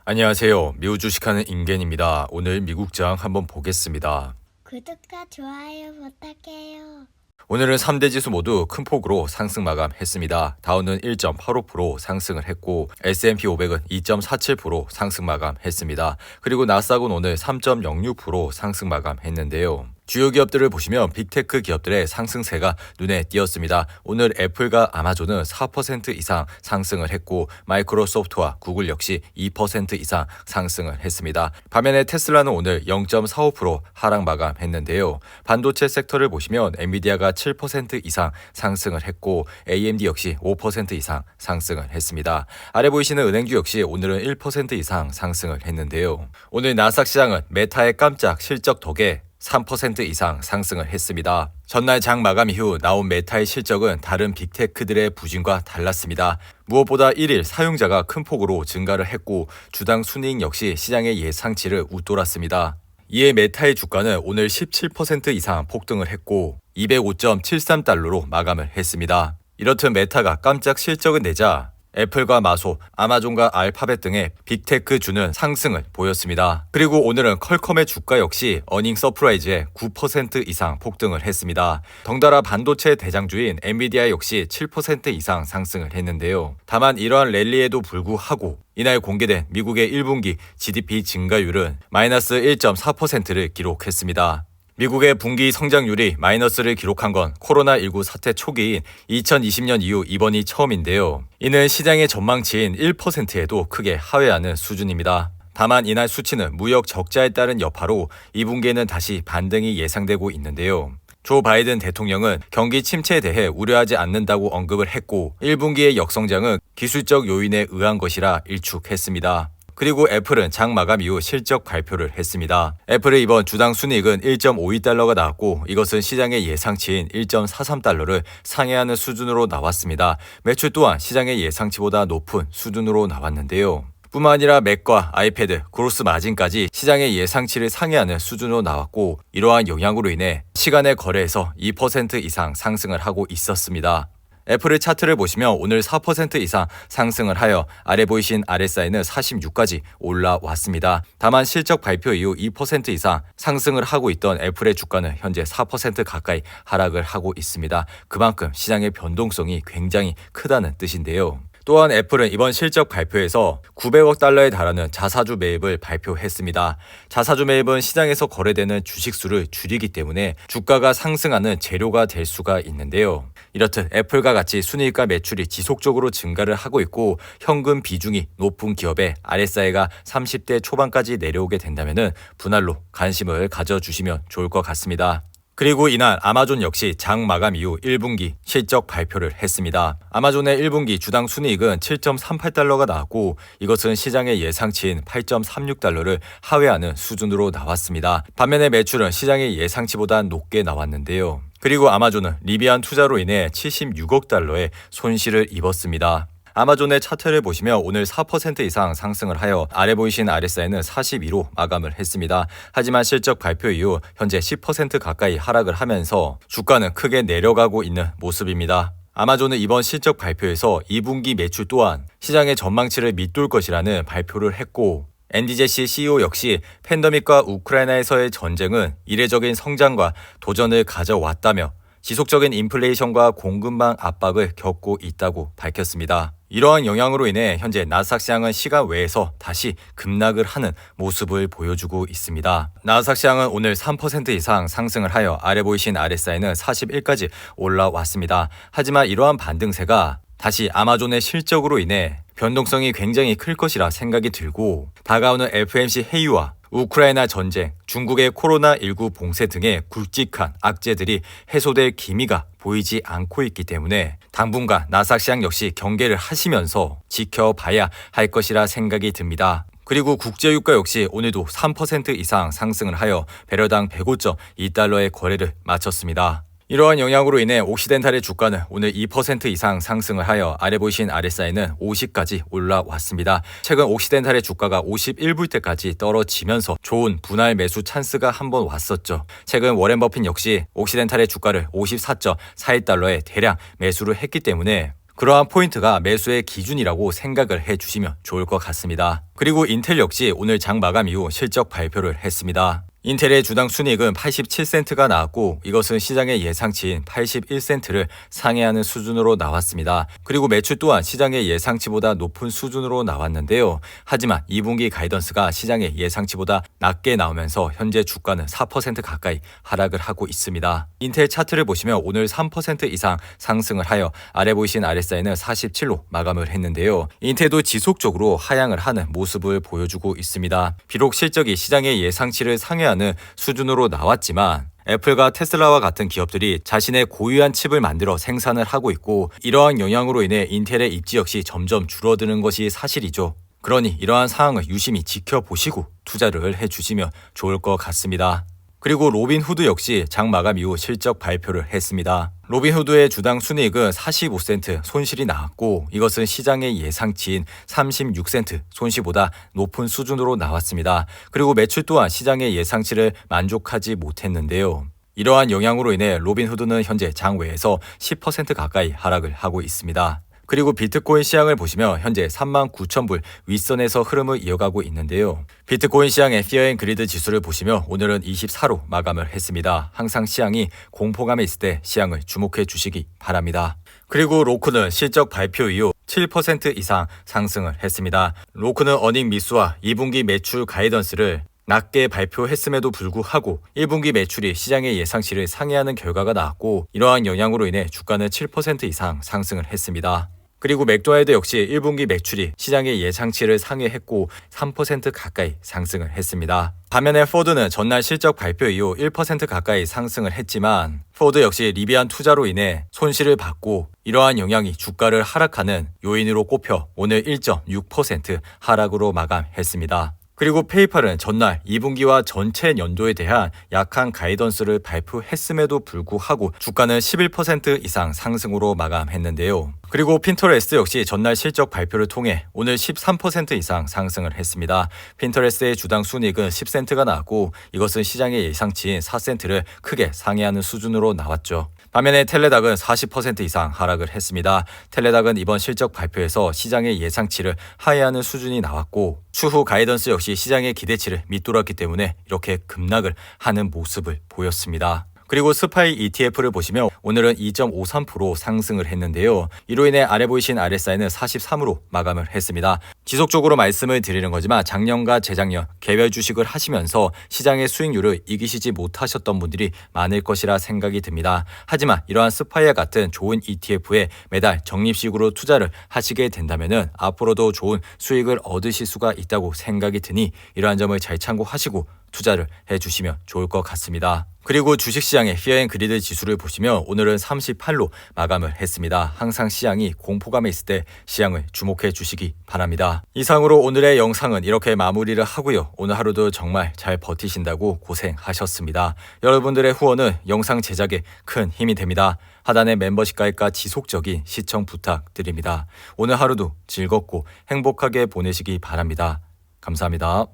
안녕하세요. 미국 주식하는 임겐입니다. 오늘 미국장 한번 보겠습니다. 구독과 좋아요 부탁해요. 오늘은 3대 지수 모두 큰 폭으로 상승 마감했습니다. 다우는 1.85% 상승을 했고 S&P 500은 2.47% 상승 마감했습니다. 그리고 나스닥은 오늘 3.06% 상승 마감했는데요. 주요 기업들을 보시면 빅테크 기업들의 상승세가 눈에 띄었습니다. 오늘 애플과 아마존은 4% 이상 상승을 했고 마이크로소프트와 구글 역시 2% 이상 상승을 했습니다. 반면에 테슬라는 오늘 0.45% 하락 마감했는데요. 반도체 섹터를 보시면 엔비디아가 7% 이상 상승을 했고 AMD 역시 5% 이상 상승을 했습니다. 아래 보이시는 은행주 역시 오늘은 1% 이상 상승을 했는데요. 오늘 나스닥 시장은 메타의 깜짝 실적 덕에 3% 이상 상승을 했습니다. 전날 장 마감 이후 나온 메타의 실적은 다른 빅테크들의 부진과 달랐습니다. 무엇보다 1일 사용자가 큰 폭으로 증가를 했고 주당 순이익 역시 시장의 예상치를 웃돌았습니다. 이에 메타의 주가는 오늘 17% 이상 폭등을 했고 205.73달러로 마감을 했습니다. 이렇듯 메타가 깜짝 실적을 내자 애플과 마소, 아마존과 알파벳 등의 빅테크주는 상승을 보였습니다. 그리고 오늘은 퀄컴의 주가 역시 어닝 서프라이즈에 9% 이상 폭등을 했습니다. 덩달아 반도체 대장주인 엔비디아 역시 7% 이상 상승을 했는데요. 다만 이러한 랠리에도 불구하고 이날 공개된 미국의 1분기 GDP 증가율은 마이너스 1.4%를 기록했습니다. 미국의 분기 성장률이 마이너스를 기록한 건 코로나19 사태 초기인 2020년 이후 이번이 처음인데요. 이는 시장의 전망치인 1%에도 크게 하회하는 수준입니다. 다만 이날 수치는 무역 적자에 따른 여파로 2분기에는 다시 반등이 예상되고 있는데요. 조 바이든 대통령은 경기 침체에 대해 우려하지 않는다고 언급을 했고 1분기의 역성장은 기술적 요인에 의한 것이라 일축했습니다. 그리고 애플은 장 마감 이후 실적 발표를 했습니다. 애플의 이번 주당 순이익은 1.52달러가 나왔고 이것은 시장의 예상치인 1.43달러를 상회하는 수준으로 나왔습니다. 매출 또한 시장의 예상치보다 높은 수준으로 나왔는데요. 뿐만 아니라 맥과 아이패드, 그로스 마진까지 시장의 예상치를 상회하는 수준으로 나왔고 이러한 영향으로 인해 시간의 거래에서 2% 이상 상승을 하고 있었습니다. 애플의 차트를 보시면 오늘 4% 이상 상승을 하여 아래 보이신 RSI는 46까지 올라왔습니다. 다만 실적 발표 이후 2% 이상 상승을 하고 있던 애플의 주가는 현재 4% 가까이 하락을 하고 있습니다. 그만큼 시장의 변동성이 굉장히 크다는 뜻인데요. 또한 애플은 이번 실적 발표에서 900억 달러에 달하는 자사주 매입을 발표했습니다. 자사주 매입은 시장에서 거래되는 주식수를 줄이기 때문에 주가가 상승하는 재료가 될 수가 있는데요. 이렇듯 애플과 같이 순이익과 매출이 지속적으로 증가를 하고 있고 현금 비중이 높은 기업의 RSI가 30대 초반까지 내려오게 된다면 분할로 관심을 가져주시면 좋을 것 같습니다. 그리고 이날 아마존 역시 장 마감 이후 1분기 실적 발표를 했습니다. 아마존의 1분기 주당 순이익은 7.38달러가 나왔고 이것은 시장의 예상치인 8.36달러를 하회하는 수준으로 나왔습니다. 반면에 매출은 시장의 예상치보다 높게 나왔는데요. 그리고 아마존은 리비안 투자로 인해 76억 달러의 손실을 입었습니다. 아마존의 차트를 보시면 오늘 4% 이상 상승을 하여 아래 보이신 RSI는 42로 마감을 했습니다. 하지만 실적 발표 이후 현재 10% 가까이 하락을 하면서 주가는 크게 내려가고 있는 모습입니다. 아마존은 이번 실적 발표에서 2분기 매출 또한 시장의 전망치를 밑돌 것이라는 발표를 했고 앤디 제시 CEO 역시 팬데믹과 우크라이나에서의 전쟁은 이례적인 성장과 도전을 가져왔다며 지속적인 인플레이션과 공급망 압박을 겪고 있다고 밝혔습니다. 이러한 영향으로 인해 현재 나스닥 시장은 시간 외에서 다시 급락을 하는 모습을 보여주고 있습니다. 나스닥 시장은 오늘 3% 이상 상승을 하여 아래 보이신 RSI는 41까지 올라왔습니다. 하지만 이러한 반등세가 다시 아마존의 실적으로 인해 변동성이 굉장히 클 것이라 생각이 들고 다가오는 FMC 회의와 우크라이나 전쟁, 중국의 코로나19 봉쇄 등의 굵직한 악재들이 해소될 기미가 보이지 않고 있기 때문에 당분간 나스닥 시장 역시 경계를 하시면서 지켜봐야 할 것이라 생각이 듭니다. 그리고 국제유가 역시 오늘도 3% 이상 상승을 하여 배럴당 105.2달러의 거래를 마쳤습니다. 이러한 영향으로 인해 옥시덴탈의 주가는 오늘 2% 이상 상승을 하여 아래 보이신 RSI는 50까지 올라왔습니다. 최근 옥시덴탈의 주가가 51불 때까지 떨어지면서 좋은 분할 매수 찬스가 한번 왔었죠. 최근 워렌 버핏 역시 옥시덴탈의 주가를 54.41달러에 대량 매수를 했기 때문에 그러한 포인트가 매수의 기준이라고 생각을 해주시면 좋을 것 같습니다. 그리고 인텔 역시 오늘 장 마감 이후 실적 발표를 했습니다. 인텔의 주당 순이익은 87센트가 나왔고 이것은 시장의 예상치인 81센트를 상회하는 수준으로 나왔습니다. 그리고 매출 또한 시장의 예상치보다 높은 수준으로 나왔는데요. 하지만 2분기 가이던스가 시장의 예상치보다 낮게 나오면서 현재 주가는 4% 가까이 하락을 하고 있습니다. 인텔 차트를 보시면 오늘 3% 이상 상승을 하여 아래 보이신 RSI는 47로 마감을 했는데요. 인텔도 지속적으로 하향을 하는 모습을 보여주고 있습니다. 비록 실적이 시장의 예상치를 상회하는 수준으로 나왔지만 애플과 테슬라와 같은 기업들이 자신의 고유한 칩을 만들어 생산을 하고 있고 이러한 영향으로 인해 인텔의 입지 역시 점점 줄어드는 것이 사실이죠. 그러니 이러한 상황을 유심히 지켜보시고 투자를 해주시면 좋을 것 같습니다. 그리고 로빈후드 역시 장 마감 이후 실적 발표를 했습니다. 로빈후드의 주당 순이익은 45센트 손실이 나왔고 이것은 시장의 예상치인 36센트 손실보다 높은 수준으로 나왔습니다. 그리고 매출 또한 시장의 예상치를 만족하지 못했는데요. 이러한 영향으로 인해 로빈후드는 현재 장외에서 10% 가까이 하락을 하고 있습니다. 그리고 비트코인 시장을 보시면 현재 39,000불 윗선에서 흐름을 이어가고 있는데요. 비트코인 시장의 피어 앤 그리드 지수를 보시면 오늘은 24로 마감을 했습니다. 항상 시장이 공포감에 있을 때 시장을 주목해 주시기 바랍니다. 그리고 로크는 실적 발표 이후 7% 이상 상승을 했습니다. 로크는 어닝 미수와 2분기 매출 가이던스를 낮게 발표했음에도 불구하고 1분기 매출이 시장의 예상치를 상회하는 결과가 나왔고 이러한 영향으로 인해 주가는 7% 이상 상승을 했습니다. 그리고 맥도날드 역시 1분기 매출이 시장의 예상치를 상회했고 3% 가까이 상승을 했습니다. 반면에 포드는 전날 실적 발표 이후 1% 가까이 상승을 했지만 포드 역시 리비안 투자로 인해 손실을 받고 이러한 영향이 주가를 하락하는 요인으로 꼽혀 오늘 1.6% 하락으로 마감했습니다. 그리고 페이팔은 전날 2분기와 전체 연도에 대한 약한 가이던스를 발표했음에도 불구하고 주가는 11% 이상 상승으로 마감했는데요. 그리고 핀터레스트 역시 전날 실적 발표를 통해 오늘 13% 이상 상승을 했습니다. 핀터레스트의 주당 순이익은 10센트가 나왔고 이것은 시장의 예상치인 4센트를 크게 상회하는 수준으로 나왔죠. 반면에 텔레닥은 40% 이상 하락을 했습니다. 텔레닥은 이번 실적 발표에서 시장의 예상치를 하회하는 수준이 나왔고 추후 가이던스 역시 시장의 기대치를 밑돌았기 때문에 이렇게 급락을 하는 모습을 보였습니다. 그리고 스파이 ETF를 보시면 오늘은 2.53% 상승을 했는데요. 이로 인해 아래 보이신 RSI는 43으로 마감을 했습니다. 지속적으로 말씀을 드리는 거지만 작년과 재작년 개별 주식을 하시면서 시장의 수익률을 이기시지 못하셨던 분들이 많을 것이라 생각이 듭니다. 하지만 이러한 스파이와 같은 좋은 ETF에 매달 적립식으로 투자를 하시게 된다면 앞으로도 좋은 수익을 얻으실 수가 있다고 생각이 드니 이러한 점을 잘 참고하시고 투자를 해주시면 좋을 것 같습니다. 그리고 주식시장의 피어 앤 그리드 지수를 보시면 오늘은 38로 마감을 했습니다. 항상 시장이 공포감에 있을 때 시장을 주목해 주시기 바랍니다. 이상으로 오늘의 영상은 이렇게 마무리를 하고요. 오늘 하루도 정말 잘 버티신다고 고생하셨습니다. 여러분들의 후원은 영상 제작에 큰 힘이 됩니다. 하단의 멤버십 가입과 지속적인 시청 부탁드립니다. 오늘 하루도 즐겁고 행복하게 보내시기 바랍니다. 감사합니다.